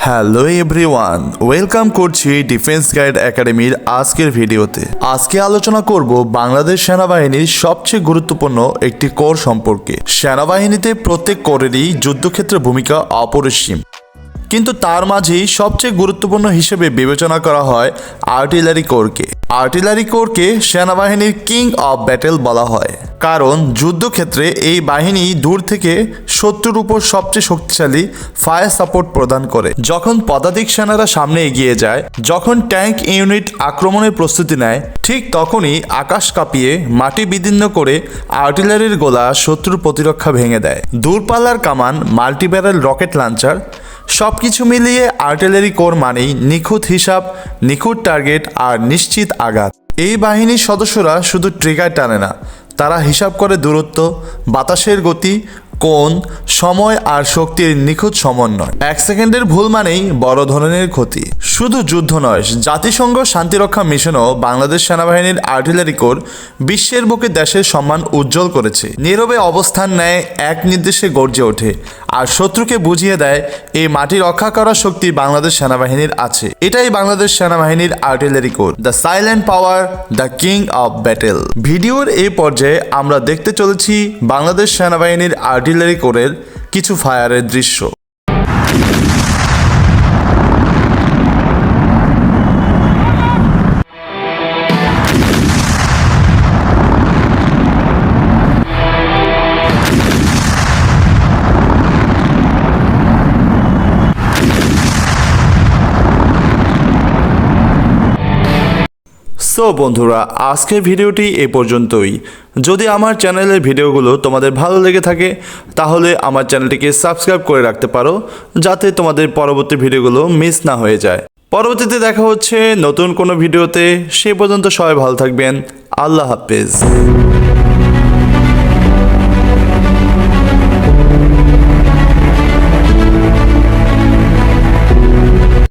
Hello everyone, welcome করছি defence guide একাডেমির আজকের ভিডিওতে। আজকে আলোচনা করব বাংলাদেশ সেনাবাহিনীর সবচেয়ে গুরুত্বপূর্ণ একটি কোর সম্পর্কে। সেনাবাহিনীতে প্রত্যেক কোরেরই যুদ্ধক্ষেত্রে ভূমিকা অপরিসীম, কিন্তু তার মাঝেই সবচেয়ে গুরুত্বপূর্ণ হিসেবে বিবেচনা করা হয় আর্টিলারি কোরকে। আর্টিলারি কোরকে সেনাবাহিনীর কিং অফ ব্যাটেল বলা হয়, কারণ যুদ্ধক্ষেত্রে এই বাহিনী দূর থেকে শত্রুর উপর সবচেয়ে শক্তিশালী ফায়ার সাপোর্ট প্রদান করে। যখন পদাতিক সেনারা সামনে এগিয়ে যায়, যখন ট্যাঙ্ক ইউনিট আক্রমণের প্রস্তুতি নেয়, ঠিক তখনই আকাশ কাঁপিয়ে মাটি বিদীর্ণ করে আর্টিলারির গোলা শত্রুর প্রতিরক্ষা ভেঙে দেয়। দূরপাল্লার কামান, মাল্টিব্যারেল রকেট লঞ্চার, সবকিছু মিলিয়ে আর্টিলারি কোর মানেই নিখুঁত হিসাব, নিখুঁত টার্গেট আর নিশ্চিত আঘাত। এই বাহিনীর সদস্যরা শুধু ট্রিগার টানে না, তারা হিসাব করে দূরত্ব, বাতাসের গতি, কোণ, সময় আর শক্তির নিখুঁত সমন্বয়। এক সেকেন্ডের ভুল মানেই বড় ধরনের ক্ষতি। শুধু যুদ্ধ নয়, জাতিসংঘ শান্তিরক্ষা মিশনও বাংলাদেশ সেনাবাহিনীর আর্টিলারি কোর বিশ্বের বুকে দেশের সম্মান উজ্জ্বল করেছে। নীরবে অবস্থান নেয়, এক নির্দেশে গর্জে ওঠে আর শত্রুকে বুঝিয়ে দেয় এই মাটি রক্ষা করার শক্তি বাংলাদেশ সেনাবাহিনীর আছে। এটাই বাংলাদেশ সেনাবাহিনীর artillery core, the silent power, the king of battle. ভিডিওর এই পর্যায়ে আমরা দেখতে চলেছি বাংলাদেশ সেনাবাহিনীর আর্টিলারি কোরের কিছু ফায়ারের দৃশ্য। সো বন্ধুরা, আজকের ভিডিওটি এ পর্যন্তই। যদি আমার চ্যানেলের ভিডিওগুলো তোমাদের ভালো লেগে থাকে তাহলে আমার চ্যানেলটিকে সাবস্ক্রাইব করে রাখতে পারো, যাতে তোমাদের পরবর্তী ভিডিওগুলো মিস না হয়ে যায়। পরবর্তীতে দেখা হচ্ছে নতুন কোনো ভিডিওতে। সে পর্যন্ত সবাই ভালো থাকবেন। আল্লাহ হাফেজ।